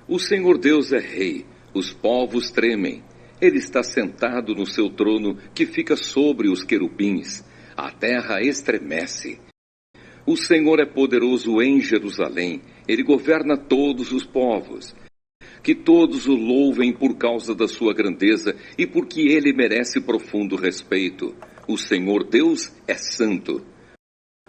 O Senhor Deus é rei, os povos tremem. Ele está sentado no seu trono que fica sobre os querubins. A terra estremece. O Senhor é poderoso em Jerusalém. Ele governa todos os povos. Que todos o louvem por causa da sua grandeza e porque ele merece profundo respeito. O Senhor Deus é santo.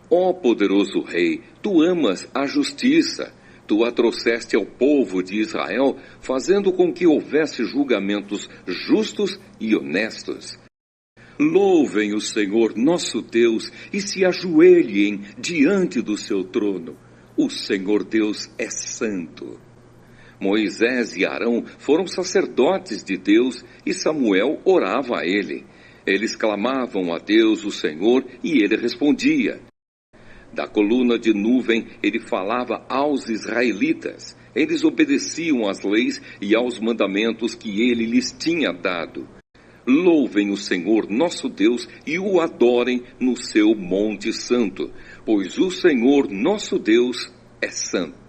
Ó poderoso Rei, tu amas a justiça. Tu a trouxeste ao povo de Israel, fazendo com que houvesse julgamentos justos e honestos. Louvem o Senhor nosso Deus e se ajoelhem diante do seu trono. O Senhor Deus é santo. Moisés e Arão foram sacerdotes de Deus e Samuel orava a ele. Eles clamavam a Deus, o Senhor, e ele respondia. Da coluna de nuvem ele falava aos israelitas. Eles obedeciam às leis e aos mandamentos que ele lhes tinha dado. Louvem o Senhor nosso Deus e o adorem no seu monte santo, pois o Senhor nosso Deus é santo.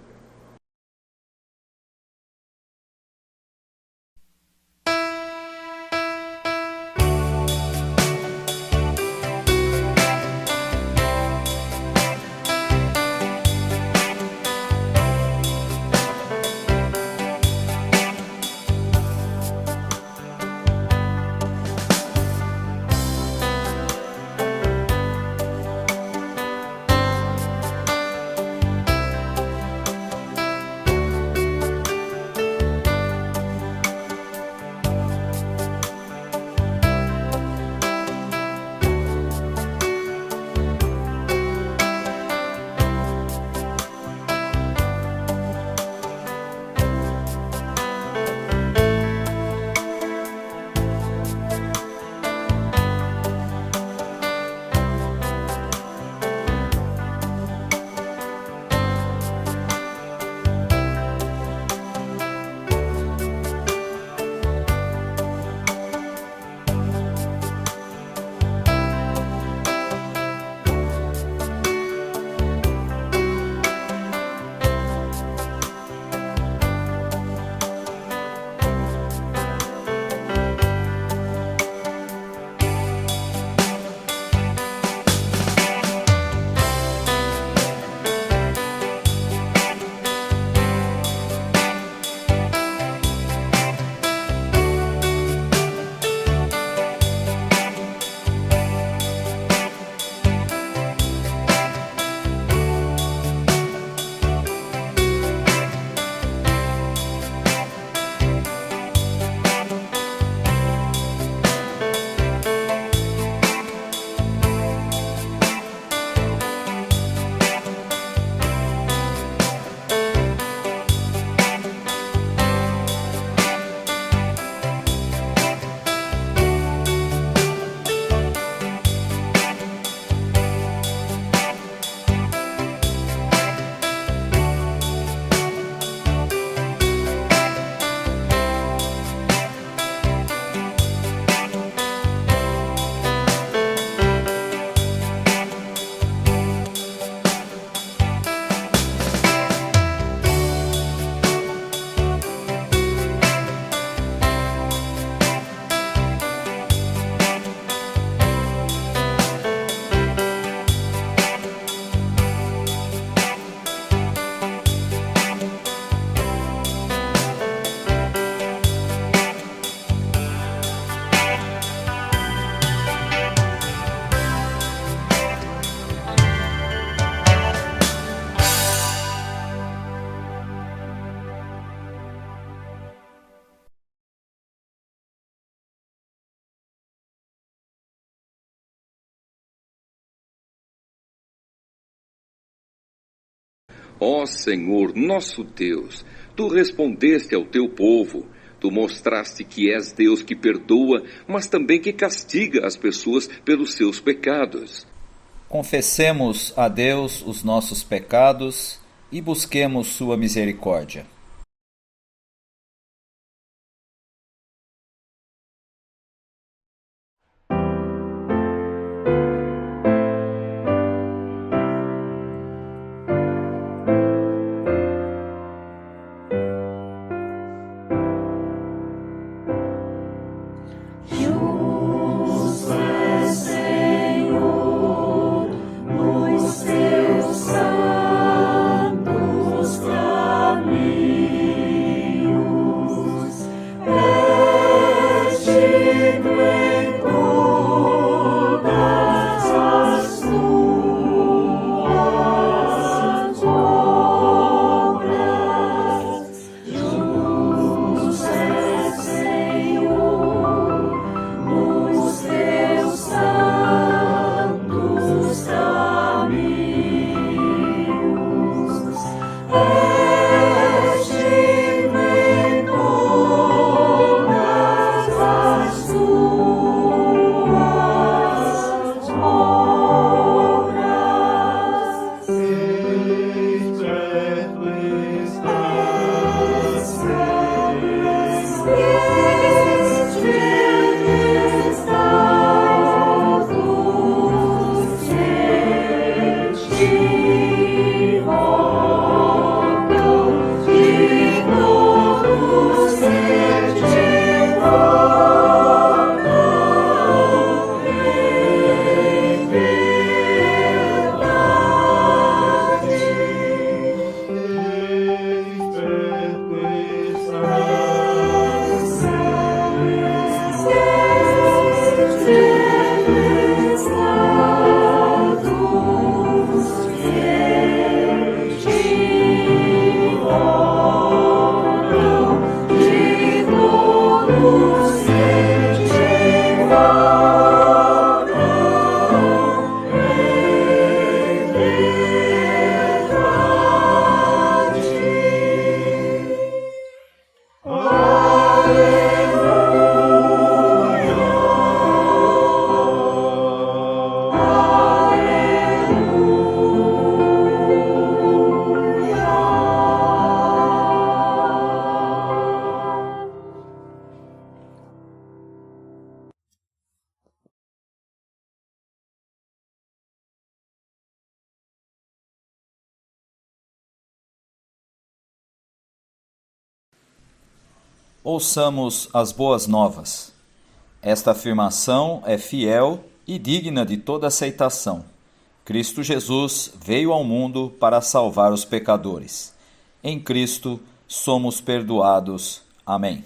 Ó Senhor, nosso Deus, tu respondeste ao teu povo. Tu mostraste que és Deus que perdoa, mas também que castiga as pessoas pelos seus pecados. Confessemos a Deus os nossos pecados e busquemos sua misericórdia. Ouçamos as boas novas. Esta afirmação é fiel e digna de toda aceitação. Cristo Jesus veio ao mundo para salvar os pecadores. Em Cristo somos perdoados. Amém.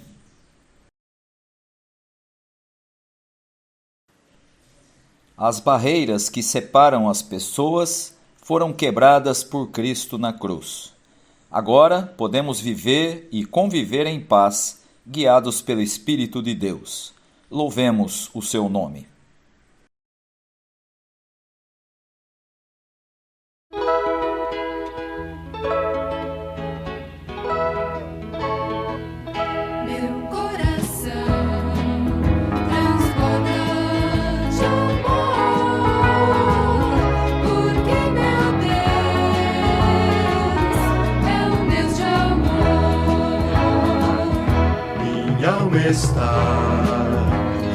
As barreiras que separam as pessoas foram quebradas por Cristo na cruz. Agora podemos viver e conviver em paz, guiados pelo Espírito de Deus. Louvemos o seu nome. Está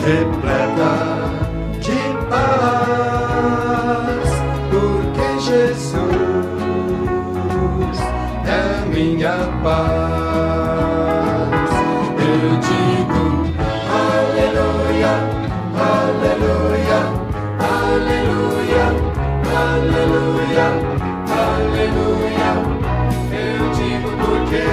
repleta de paz, porque Jesus é minha paz. Eu digo aleluia, aleluia, aleluia, aleluia, aleluia. Eu digo porque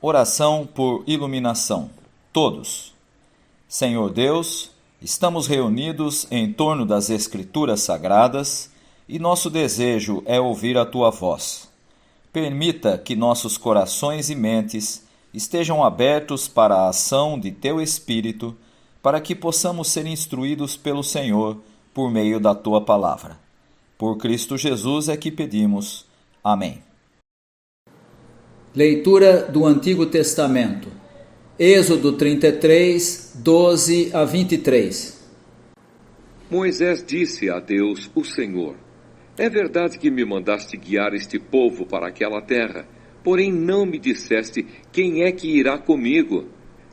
Oração por iluminação. Todos. Senhor Deus, estamos reunidos em torno das Escrituras Sagradas e nosso desejo é ouvir a Tua voz. Permita que nossos corações e mentes estejam abertos para a ação de Teu Espírito, para que possamos ser instruídos pelo Senhor por meio da Tua Palavra. Por Cristo Jesus é que pedimos. Amém. Leitura do Antigo Testamento. Êxodo 33, 12 a 23. Moisés disse a Deus, o Senhor: é verdade que me mandaste guiar este povo para aquela terra, porém não me disseste quem é que irá comigo.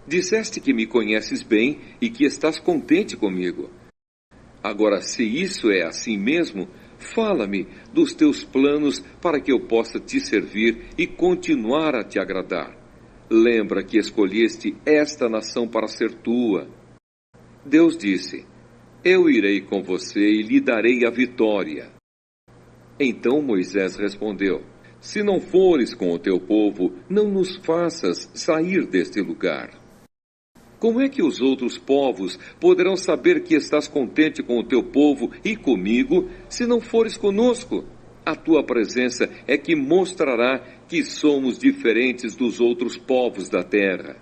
Disseste que me conheces bem e que estás contente comigo. Agora, se isso é assim mesmo, fala-me dos teus planos para que eu possa te servir e continuar a te agradar. Lembra que escolheste esta nação para ser tua. Deus disse: eu irei com você e lhe darei a vitória. Então Moisés respondeu: se não fores com o teu povo, não nos faças sair deste lugar. Como é que os outros povos poderão saber que estás contente com o teu povo e comigo, se não fores conosco? A tua presença é que mostrará que somos diferentes dos outros povos da terra.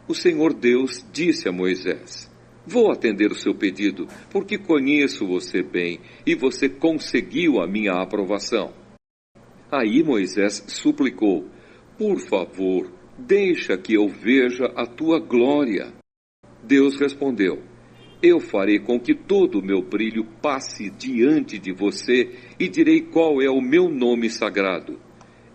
O Senhor Deus disse a Moisés: vou atender o seu pedido, porque conheço você bem e você conseguiu a minha aprovação. Aí Moisés suplicou: por favor, deixa que eu veja a tua glória. Deus respondeu: eu farei com que todo o meu brilho passe diante de você e direi qual é o meu nome sagrado.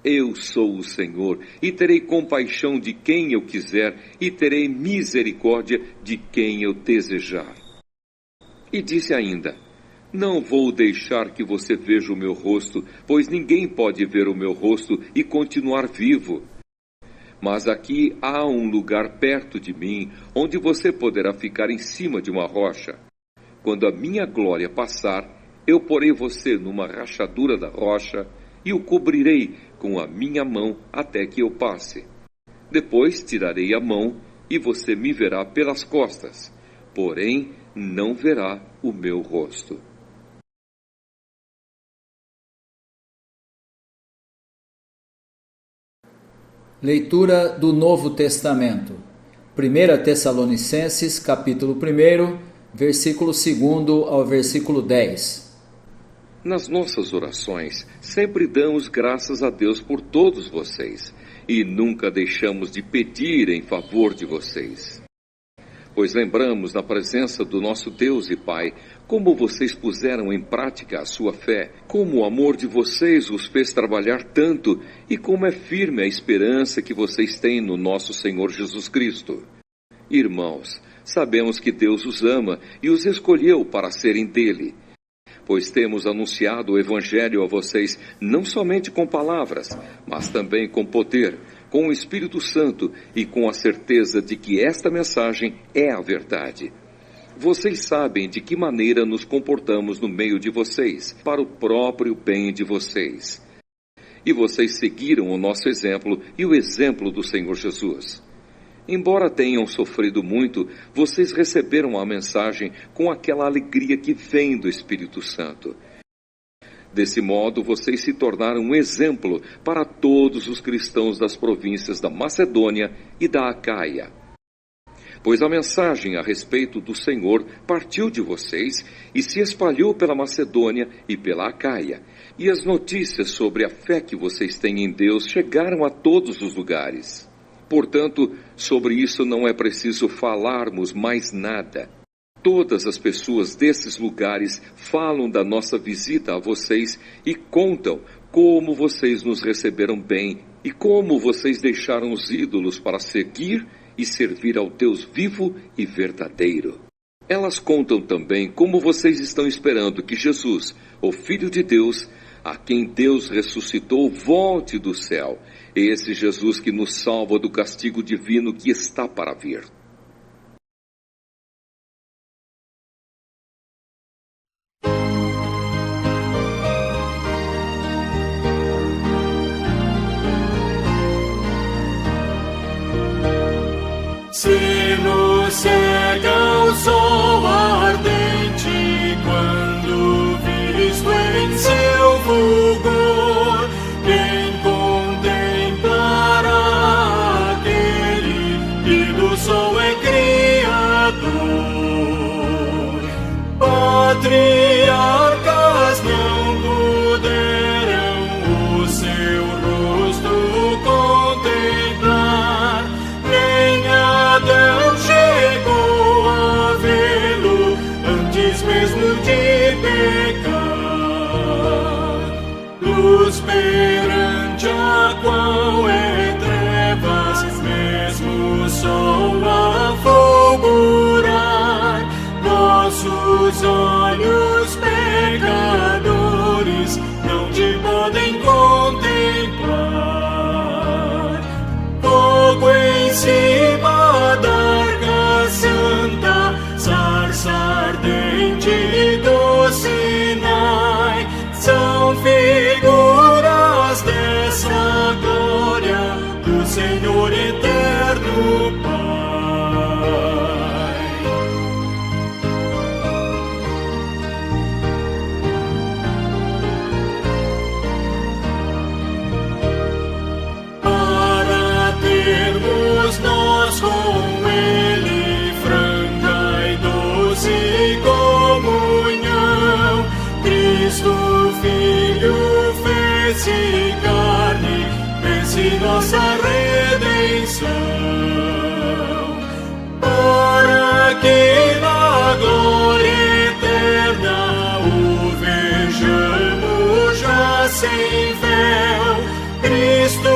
Eu sou o Senhor e terei compaixão de quem eu quiser e terei misericórdia de quem eu desejar. E disse ainda: Não vou deixar que você veja o meu rosto, pois ninguém pode ver o meu rosto e continuar vivo. Mas aqui há um lugar perto de mim, onde você poderá ficar em cima de uma rocha. Quando a minha glória passar, eu porei você numa rachadura da rocha e o cobrirei com a minha mão até que eu passe. Depois tirarei a mão e você me verá pelas costas, porém não verá o meu rosto. Leitura do Novo Testamento. 1 Tessalonicenses, capítulo 1, versículo 2 ao versículo 10. Nas nossas orações, sempre damos graças a Deus por todos vocês, e nunca deixamos de pedir em favor de vocês. Pois lembramos na presença do nosso Deus e Pai, como vocês puseram em prática a sua fé, como o amor de vocês os fez trabalhar tanto, e como é firme a esperança que vocês têm no nosso Senhor Jesus Cristo. Irmãos, sabemos que Deus os ama e os escolheu para serem dele, pois temos anunciado o Evangelho a vocês não somente com palavras, mas também com poder, com o Espírito Santo e com a certeza de que esta mensagem é a verdade. Vocês sabem de que maneira nos comportamos no meio de vocês, para o próprio bem de vocês. E vocês seguiram o nosso exemplo e o exemplo do Senhor Jesus. Embora tenham sofrido muito, vocês receberam a mensagem com aquela alegria que vem do Espírito Santo. Desse modo, vocês se tornaram um exemplo para todos os cristãos das províncias da Macedônia e da Acaia. Pois a mensagem a respeito do Senhor partiu de vocês e se espalhou pela Macedônia e pela Acaia, e as notícias sobre a fé que vocês têm em Deus chegaram a todos os lugares. Portanto, sobre isso não é preciso falarmos mais nada. Todas as pessoas desses lugares falam da nossa visita a vocês e contam como vocês nos receberam bem e como vocês deixaram os ídolos para seguir e servir ao Deus vivo e verdadeiro. Elas contam também como vocês estão esperando que Jesus, o Filho de Deus, a quem Deus ressuscitou, volte do céu. Esse Jesus que nos salva do castigo divino que está para vir. Se nos cega o sol ardente, quando visto em seu fulgor, quem contemplará aquele que do sol é criador? Patriarcas não puderam o seu rosto contemplar, nem Adão chegou a vê-lo antes mesmo de pecar. Luz perante a qual é trevas, mesmo o sol a fulgurar. Nossos olhos pecadores não te podem contemplar. Fogo em cima da arca santa, sarça ardente do Sinai, são figuras dessa glória do Senhor eterno Pai. Para termos nós com Ele franca e doce comunhão, Cristo Filho fez-se carne, fez-se nossa redenção, para que na glória eterna o vejamos já sem véu. Cristo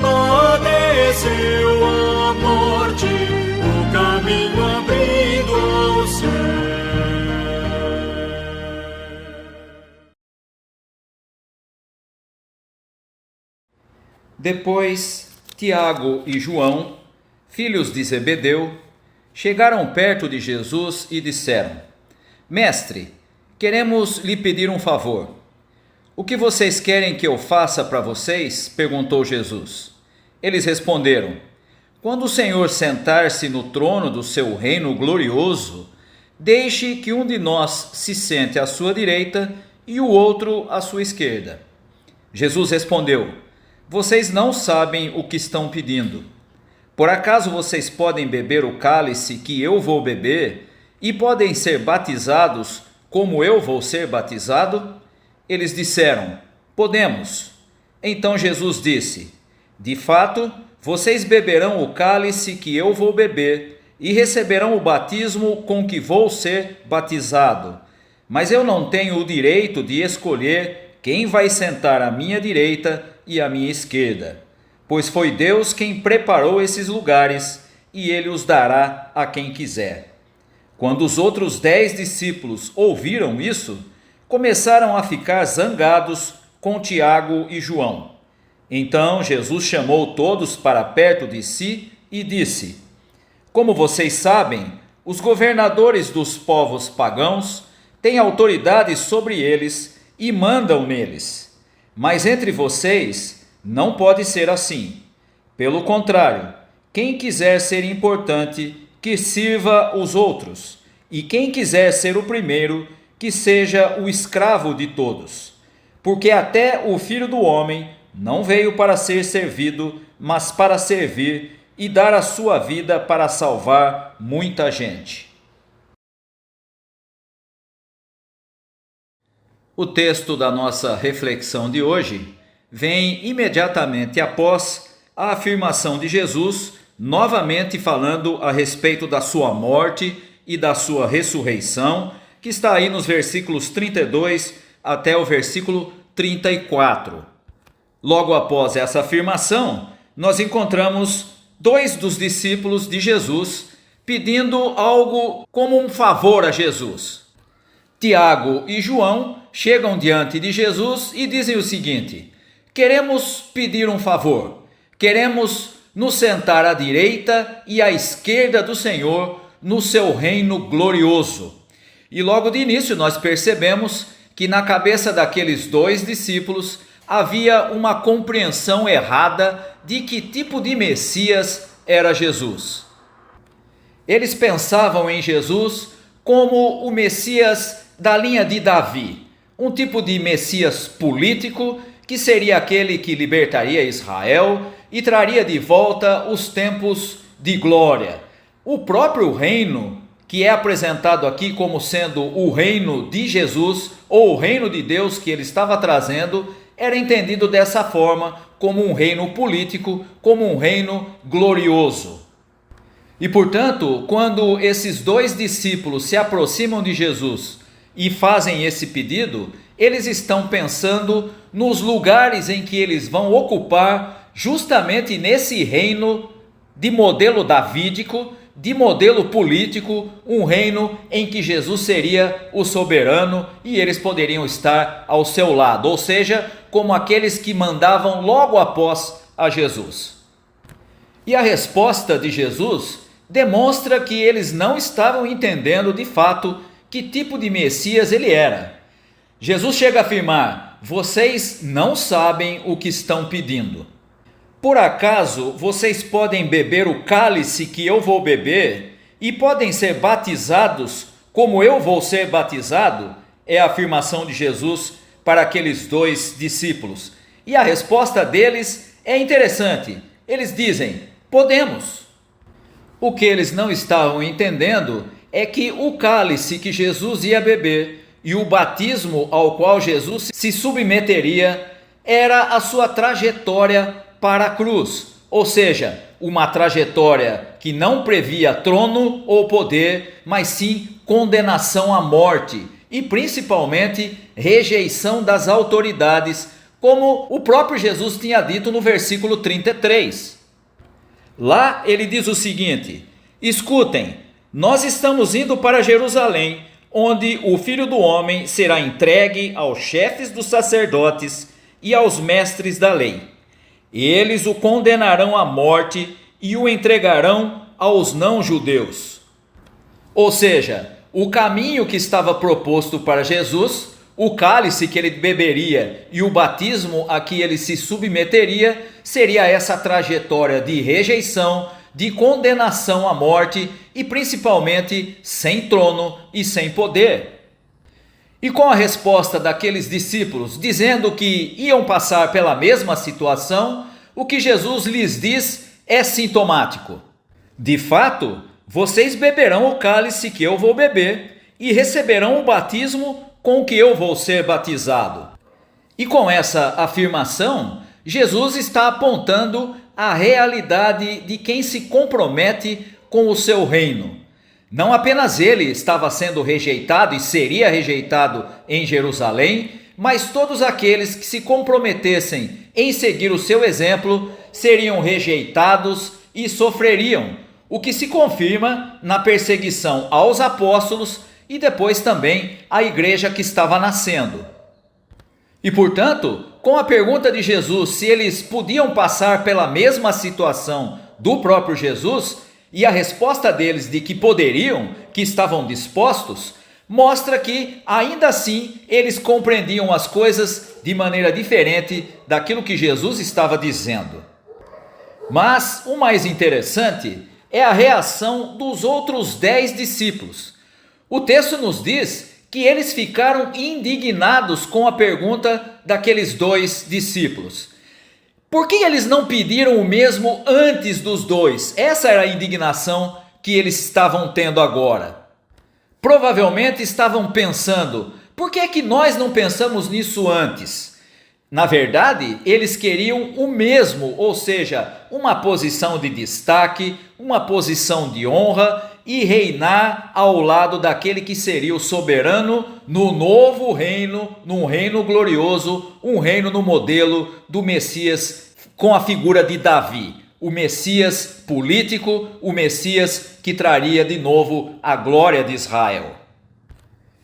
padeceu a morte, o caminho abrindo ao céu. Depois, Tiago e João, filhos de Zebedeu, chegaram perto de Jesus e disseram: Mestre, queremos lhe pedir um favor. O que vocês querem que eu faça para vocês? Perguntou Jesus. Eles responderam: Quando o Senhor sentar-se no trono do seu reino glorioso, deixe que um de nós se sente à sua direita e o outro à sua esquerda. Jesus respondeu: Vocês não sabem o que estão pedindo. Por acaso vocês podem beber o cálice que eu vou beber e podem ser batizados como eu vou ser batizado? Eles disseram: Podemos. Então Jesus disse: De fato, vocês beberão o cálice que eu vou beber e receberão o batismo com que vou ser batizado. Mas eu não tenho o direito de escolher quem vai sentar à minha direita e à minha esquerda, pois foi Deus quem preparou esses lugares e ele os dará a quem quiser. Quando os outros 10 discípulos ouviram isso, começaram a ficar zangados com Tiago e João. Então Jesus chamou todos para perto de si e disse: Como vocês sabem, os governadores dos povos pagãos têm autoridade sobre eles e mandam neles. Mas entre vocês não pode ser assim. Pelo contrário, quem quiser ser importante, que sirva os outros, e quem quiser ser o primeiro, que seja o escravo de todos. Porque até o Filho do Homem não veio para ser servido, mas para servir e dar a sua vida para salvar muita gente. O texto da nossa reflexão de hoje vem imediatamente após a afirmação de Jesus, novamente falando a respeito da sua morte e da sua ressurreição, que está aí nos versículos 32 até o versículo 34. Logo após essa afirmação, nós encontramos 2 dos discípulos de Jesus pedindo algo como um favor a Jesus. Tiago e João chegam diante de Jesus e dizem o seguinte: Queremos pedir um favor, queremos nos sentar à direita e à esquerda do Senhor no seu reino glorioso. E logo de início nós percebemos que na cabeça daqueles 2 discípulos havia uma compreensão errada de que tipo de Messias era Jesus. Eles pensavam em Jesus como o Messias da linha de Davi, um tipo de Messias político que seria aquele que libertaria Israel e traria de volta os tempos de glória. O próprio reino, que é apresentado aqui como sendo o reino de Jesus ou o reino de Deus que ele estava trazendo, era entendido dessa forma, como um reino político, como um reino glorioso. E portanto, quando esses 2 discípulos se aproximam de Jesus e fazem esse pedido, eles estão pensando nos lugares em que eles vão ocupar justamente nesse reino de modelo davídico, de modelo político, um reino em que Jesus seria o soberano e eles poderiam estar ao seu lado, ou seja, como aqueles que mandavam logo após a Jesus. E a resposta de Jesus demonstra que eles não estavam entendendo de fato que tipo de Messias ele era. Jesus chega a afirmar: Vocês não sabem o que estão pedindo. Por acaso vocês podem beber o cálice que eu vou beber e podem ser batizados como eu vou ser batizado? É a afirmação de Jesus para aqueles 2 discípulos. E a resposta deles é interessante. Eles dizem: Podemos. O que eles não estavam entendendo é que o cálice que Jesus ia beber e o batismo ao qual Jesus se submeteria era a sua trajetória para a cruz, ou seja, uma trajetória que não previa trono ou poder, mas sim condenação à morte e principalmente rejeição das autoridades, como o próprio Jesus tinha dito no versículo 33. Lá ele diz o seguinte: Escutem, nós estamos indo para Jerusalém, onde o Filho do Homem será entregue aos chefes dos sacerdotes e aos mestres da lei. eles o condenarão à morte e o entregarão aos não-judeus. Ou seja, o caminho que estava proposto para Jesus, o cálice que ele beberia e o batismo a que ele se submeteria, seria essa trajetória de rejeição, de condenação à morte e principalmente sem trono e sem poder. E com a resposta daqueles discípulos dizendo que iam passar pela mesma situação, o que Jesus lhes diz é sintomático. De fato, vocês beberão o cálice que eu vou beber e receberão o batismo com que eu vou ser batizado. E com essa afirmação, Jesus está apontando a realidade de quem se compromete com o seu reino. Não apenas ele estava sendo rejeitado e seria rejeitado em Jerusalém, mas todos aqueles que se comprometessem em seguir o seu exemplo seriam rejeitados e sofreriam, o que se confirma na perseguição aos apóstolos e depois também à igreja que estava nascendo. E portanto, com a pergunta de Jesus se eles podiam passar pela mesma situação do próprio Jesus, e a resposta deles de que poderiam, que estavam dispostos, mostra que ainda assim eles compreendiam as coisas de maneira diferente daquilo que Jesus estava dizendo. Mas o mais interessante é a reação dos outros 10 discípulos. O texto nos diz que eles ficaram indignados com a pergunta daqueles 2 discípulos. Por que eles não pediram o mesmo antes dos 2? Essa era a indignação que eles estavam tendo agora. Provavelmente estavam pensando, por que é que nós não pensamos nisso antes? Na verdade, eles queriam o mesmo, ou seja, uma posição de destaque, uma posição de honra e reinar ao lado daquele que seria o soberano no novo reino, num reino glorioso, um reino no modelo do Messias com a figura de Davi, o Messias político, o Messias que traria de novo a glória de Israel.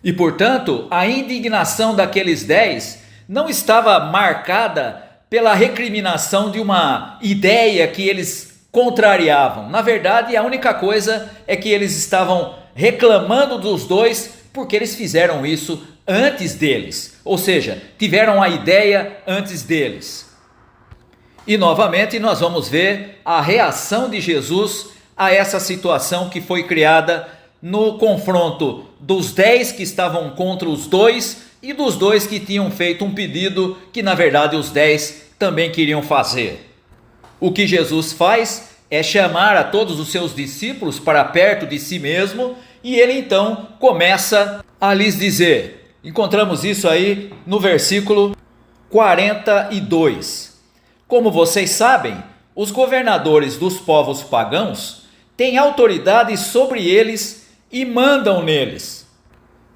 E portanto, a indignação daqueles 10 não estava marcada pela recriminação de uma ideia que eles contrariavam. Na verdade, a única coisa é que eles estavam reclamando dos 2 porque eles fizeram isso antes deles. Ou seja, tiveram a ideia antes deles. E novamente nós vamos ver a reação de Jesus a essa situação que foi criada no confronto dos 10 que estavam contra os 2 e dos 2 que tinham feito um pedido que na verdade os 10 também queriam fazer. O que Jesus faz é chamar a todos os seus discípulos para perto de si mesmo e ele então começa a lhes dizer. Encontramos isso aí no versículo 42. Como vocês sabem, os governadores dos povos pagãos têm autoridade sobre eles e mandam neles.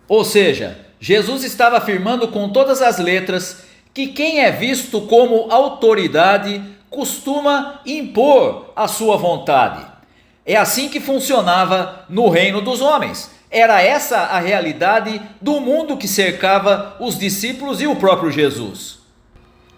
Ou seja, Jesus estava afirmando com todas as letras que quem é visto como autoridade costuma impor a sua vontade. É assim que funcionava no reino dos homens. Era essa a realidade do mundo que cercava os discípulos e o próprio Jesus.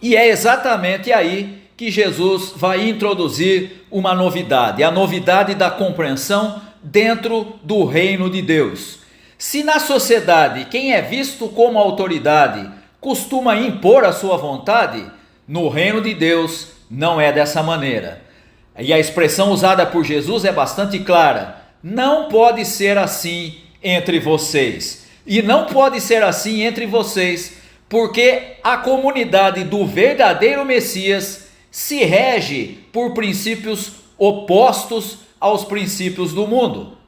E é exatamente aí que Jesus vai introduzir uma novidade, a novidade da compreensão dentro do reino de Deus. Se na sociedade quem é visto como autoridade costuma impor a sua vontade, no reino de Deus não é dessa maneira. E a expressão usada por Jesus é bastante clara. Não pode ser assim entre vocês. E não pode ser assim entre vocês, porque a comunidade do verdadeiro Messias se rege por princípios opostos aos princípios do mundo.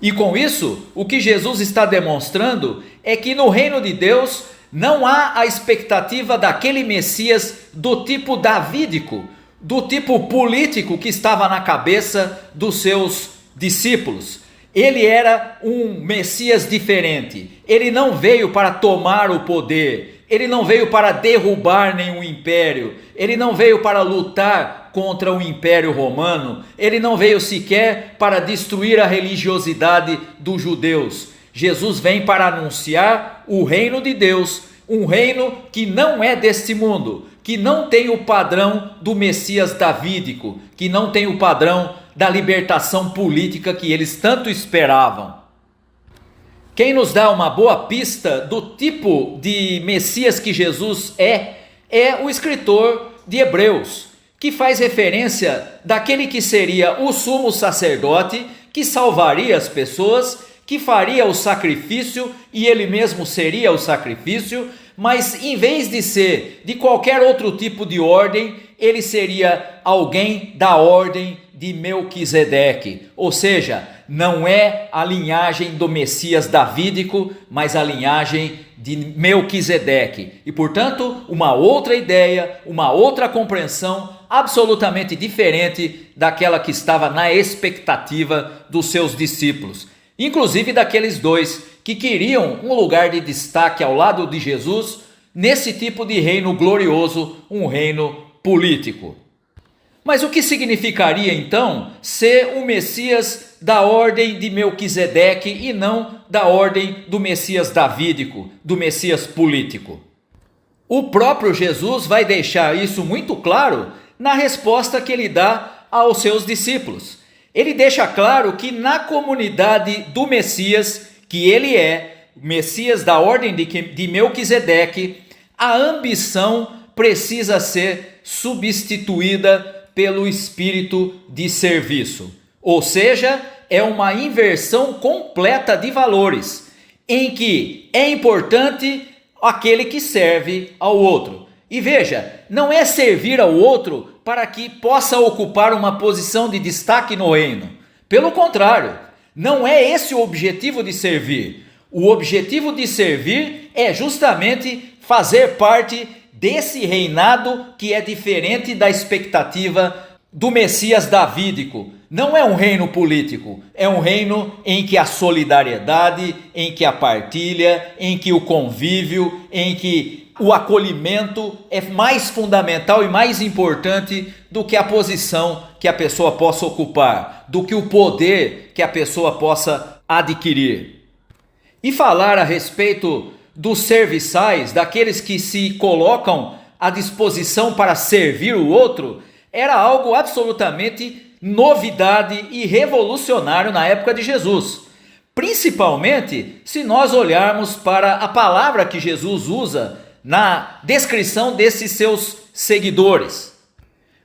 E com isso, o que Jesus está demonstrando é que no reino de Deus não há a expectativa daquele Messias do tipo davídico, do tipo político que estava na cabeça dos seus discípulos. Ele era um Messias diferente. Ele não veio para tomar o poder. Ele não veio para derrubar nenhum império. Ele não veio para lutar contra o Império Romano. Ele não veio sequer para destruir a religiosidade dos judeus. Jesus vem para anunciar o reino de Deus, um reino que não é deste mundo, que não tem o padrão do Messias davídico, que não tem o padrão da libertação política que eles tanto esperavam. Quem nos dá uma boa pista do tipo de Messias que Jesus é o escritor de Hebreus, que faz referência daquele que seria o sumo sacerdote, que salvaria as pessoas, que faria o sacrifício e ele mesmo seria o sacrifício, mas em vez de ser de qualquer outro tipo de ordem, ele seria alguém da ordem de Melquisedeque, ou seja, não é a linhagem do Messias davídico, mas a linhagem de Melquisedeque. E portanto, uma outra ideia, uma outra compreensão absolutamente diferente daquela que estava na expectativa dos seus discípulos, inclusive daqueles dois que queriam um lugar de destaque ao lado de Jesus nesse tipo de reino glorioso, um reino político. Mas o que significaria então ser o Messias da ordem de Melquisedeque e não da ordem do Messias davídico, do Messias político? O próprio Jesus vai deixar isso muito claro na resposta que ele dá aos seus discípulos. Ele deixa claro que na comunidade do Messias, que ele é Messias da ordem de Melquisedeque, a ambição precisa ser substituída pelo espírito de serviço. Ou seja, é uma inversão completa de valores, em que é importante aquele que serve ao outro. E veja, não é servir ao outro para que possa ocupar uma posição de destaque no reino. Pelo contrário, não é esse o objetivo de servir. O objetivo de servir é justamente fazer parte desse reinado que é diferente da expectativa do Messias davídico. Não é um reino político, é um reino em que a solidariedade, em que a partilha, em que o convívio, em que o acolhimento é mais fundamental e mais importante do que a posição que a pessoa possa ocupar, do que o poder que a pessoa possa adquirir. E falar a respeito dos serviçais, daqueles que se colocam à disposição para servir o outro, era algo absolutamente novidade e revolucionário na época de Jesus. Principalmente se nós olharmos para a palavra que Jesus usa na descrição desses seus seguidores.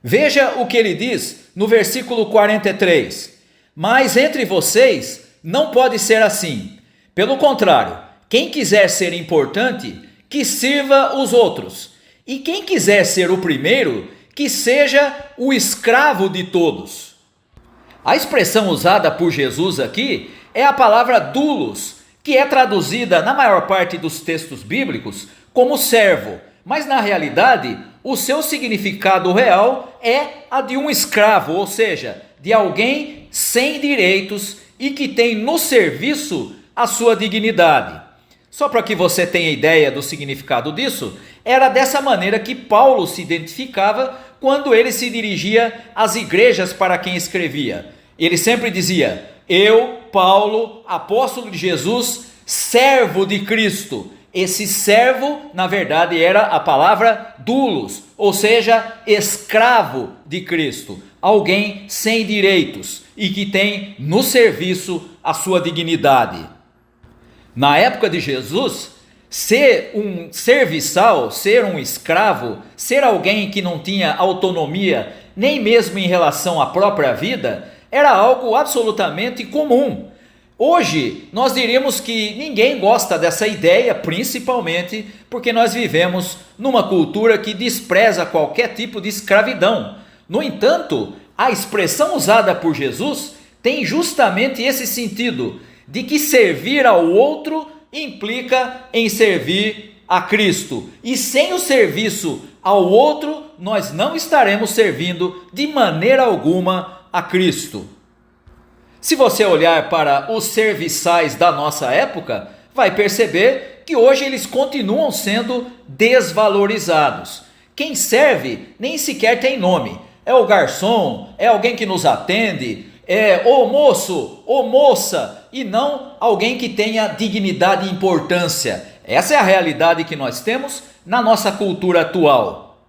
Veja o que ele diz no versículo 43. Mas entre vocês não pode ser assim. Pelo contrário, quem quiser ser importante, que sirva os outros. E quem quiser ser o primeiro, que seja o escravo de todos. A expressão usada por Jesus aqui é a palavra doulos, que é traduzida na maior parte dos textos bíblicos como servo, mas na realidade o seu significado real é a de um escravo, ou seja, de alguém sem direitos e que tem no serviço a sua dignidade. Só para que você tenha ideia do significado disso, era dessa maneira que Paulo se identificava quando ele se dirigia às igrejas para quem escrevia. Ele sempre dizia: eu, Paulo, apóstolo de Jesus, servo de Cristo. Esse servo, na verdade, era a palavra doulos, ou seja, escravo de Cristo. Alguém sem direitos e que tem no serviço a sua dignidade. Na época de Jesus, ser um serviçal, ser um escravo, ser alguém que não tinha autonomia, nem mesmo em relação à própria vida, era algo absolutamente comum. Hoje, nós diríamos que ninguém gosta dessa ideia, principalmente porque nós vivemos numa cultura que despreza qualquer tipo de escravidão. No entanto, a expressão usada por Jesus tem justamente esse sentido, de que servir ao outro implica em servir a Cristo. E sem o serviço ao outro, nós não estaremos servindo de maneira alguma a Cristo. Se você olhar para os serviçais da nossa época, vai perceber que hoje eles continuam sendo desvalorizados. Quem serve nem sequer tem nome. É o garçom, é alguém que nos atende, é o moço, ou moça, e não alguém que tenha dignidade e importância. Essa é a realidade que nós temos na nossa cultura atual.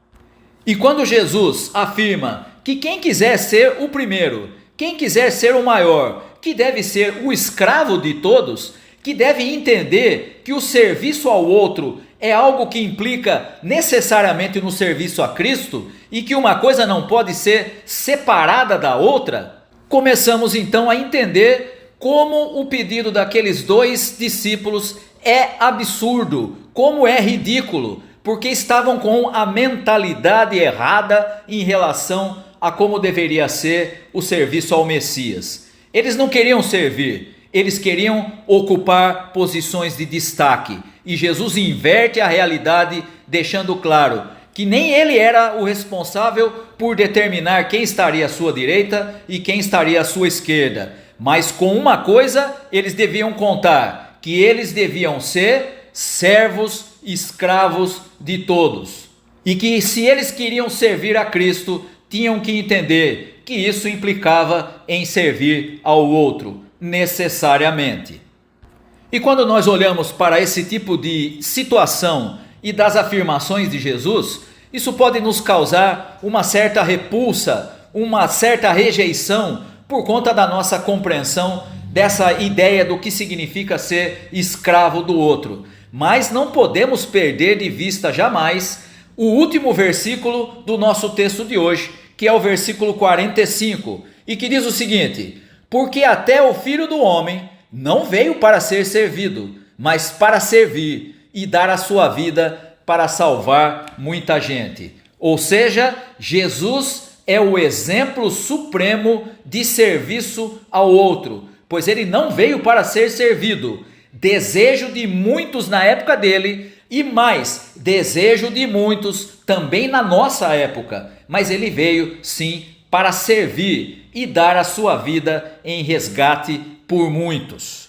E quando Jesus afirma que quem quiser ser o primeiro, quem quiser ser o maior, que deve ser o escravo de todos, que deve entender que o serviço ao outro é algo que implica necessariamente no serviço a Cristo e que uma coisa não pode ser separada da outra, começamos então a entender como o pedido daqueles dois discípulos é absurdo, como é ridículo, porque estavam com a mentalidade errada em relação a como deveria ser o serviço ao Messias. Eles não queriam servir, eles queriam ocupar posições de destaque. E Jesus inverte a realidade, deixando claro que nem ele era o responsável por determinar quem estaria à sua direita e quem estaria à sua esquerda. Mas com uma coisa eles deviam contar, que eles deviam ser servos, escravos de todos. E que se eles queriam servir a Cristo, tinham que entender que isso implicava em servir ao outro, necessariamente. E quando nós olhamos para esse tipo de situação e das afirmações de Jesus, isso pode nos causar uma certa repulsa, uma certa rejeição por conta da nossa compreensão dessa ideia do que significa ser escravo do outro. Mas não podemos perder de vista jamais o último versículo do nosso texto de hoje, que é o versículo 45, e que diz o seguinte: porque até o Filho do Homem não veio para ser servido, mas para servir e dar a sua vida para salvar muita gente. Ou seja, Jesus é o exemplo supremo de serviço ao outro, pois ele não veio para ser servido. Desejo de muitos na época dele e mais, desejo de muitos também na nossa época, mas ele veio sim para servir e dar a sua vida em resgate por muitos.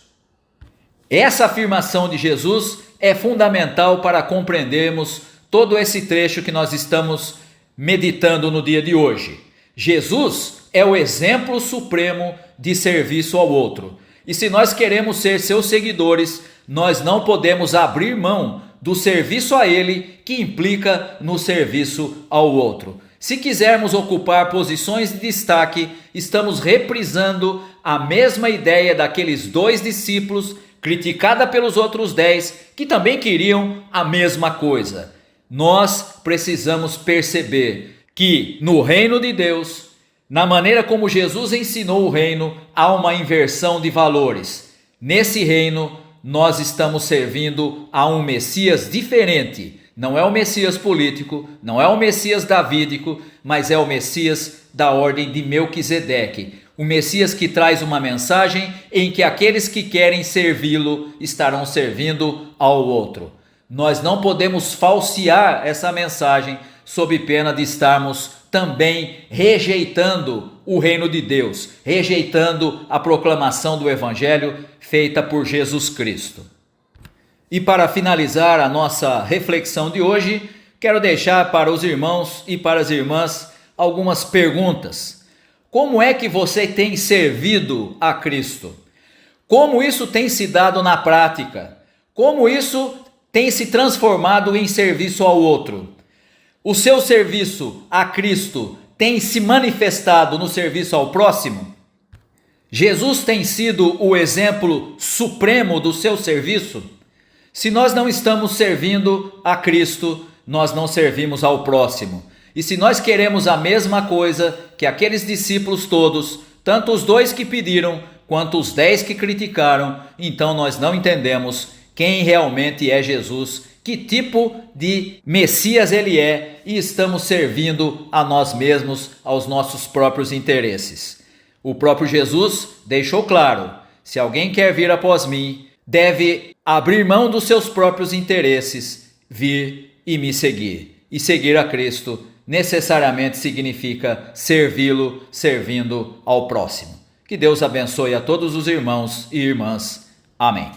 Essa afirmação de Jesus é fundamental para compreendermos todo esse trecho que nós estamos meditando no dia de hoje. Jesus é o exemplo supremo de serviço ao outro. E se nós queremos ser seus seguidores, nós não podemos abrir mão do serviço a ele, que implica no serviço ao outro. Se quisermos ocupar posições de destaque, estamos reprisando a mesma ideia daqueles dois discípulos, criticada pelos outros 10, que também queriam a mesma coisa. Nós precisamos perceber que no reino de Deus, na maneira como Jesus ensinou o reino, há uma inversão de valores. Nesse reino, nós estamos servindo a um Messias diferente. Não é o Messias político, não é o Messias davídico, mas é o Messias da ordem de Melquisedeque. O Messias que traz uma mensagem em que aqueles que querem servi-lo estarão servindo ao outro. Nós não podemos falsear essa mensagem sob pena de estarmos também rejeitando o reino de Deus, rejeitando a proclamação do Evangelho feita por Jesus Cristo. E para finalizar a nossa reflexão de hoje, quero deixar para os irmãos e para as irmãs algumas perguntas. Como é que você tem servido a Cristo? Como isso tem se dado na prática? Como isso tem se transformado em serviço ao outro? O seu serviço a Cristo tem se manifestado no serviço ao próximo? Jesus tem sido o exemplo supremo do seu serviço? Se nós não estamos servindo a Cristo, nós não servimos ao próximo. E se nós queremos a mesma coisa que aqueles discípulos todos, tanto os 2 que pediram, quanto os 10 que criticaram, então nós não entendemos quem realmente é Jesus, que tipo de Messias ele é, e estamos servindo a nós mesmos, aos nossos próprios interesses. O próprio Jesus deixou claro: se alguém quer vir após mim, deve abrir mão dos seus próprios interesses, vir e me seguir. E seguir a Cristo necessariamente significa servi-lo, servindo ao próximo. Que Deus abençoe a todos os irmãos e irmãs. Amém.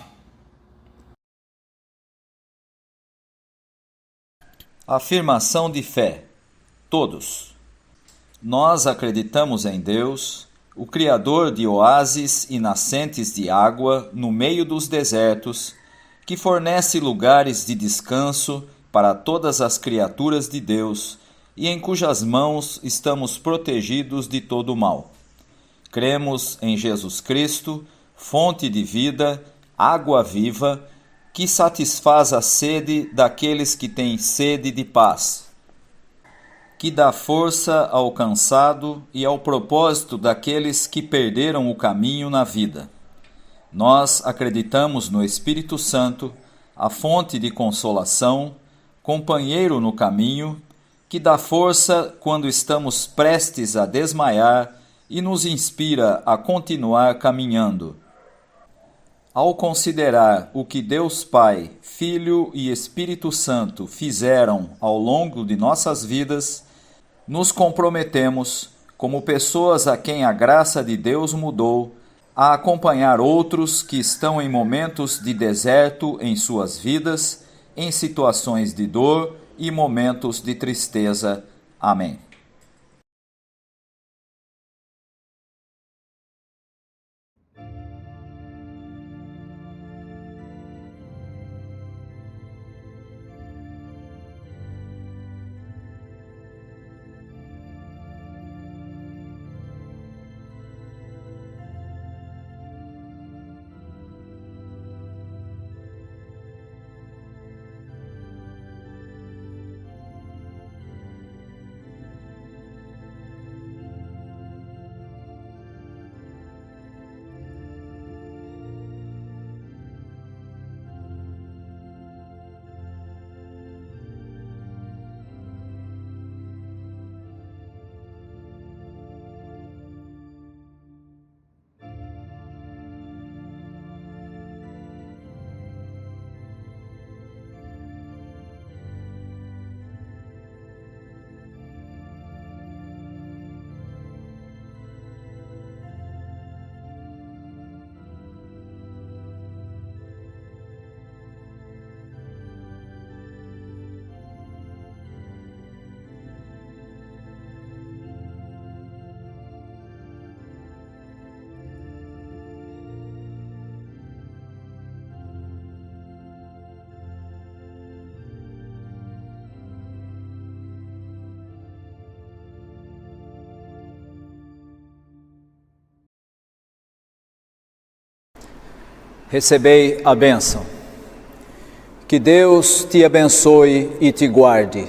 Afirmação de fé. Todos. Nós acreditamos em Deus, o Criador de oásis e nascentes de água no meio dos desertos, que fornece lugares de descanso para todas as criaturas de Deus e em cujas mãos estamos protegidos de todo o mal. Cremos em Jesus Cristo, fonte de vida, água viva, que satisfaz a sede daqueles que têm sede de paz, que dá força ao cansado e ao propósito daqueles que perderam o caminho na vida. Nós acreditamos no Espírito Santo, a fonte de consolação, companheiro no caminho, que dá força quando estamos prestes a desmaiar e nos inspira a continuar caminhando. Ao considerar o que Deus Pai, Filho e Espírito Santo fizeram ao longo de nossas vidas, nos comprometemos, como pessoas a quem a graça de Deus mudou, a acompanhar outros que estão em momentos de deserto em suas vidas, em situações de dor e momentos de tristeza. Amém. Recebei a bênção. Que Deus te abençoe e te guarde.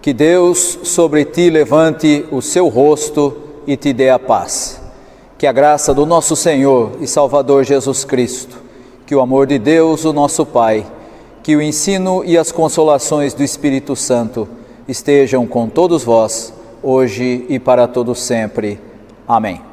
Que Deus sobre ti levante o seu rosto e te dê a paz. Que a graça do nosso Senhor e Salvador Jesus Cristo, que o amor de Deus, o nosso Pai, que o ensino e as consolações do Espírito Santo estejam com todos vós, hoje e para todo sempre. Amém.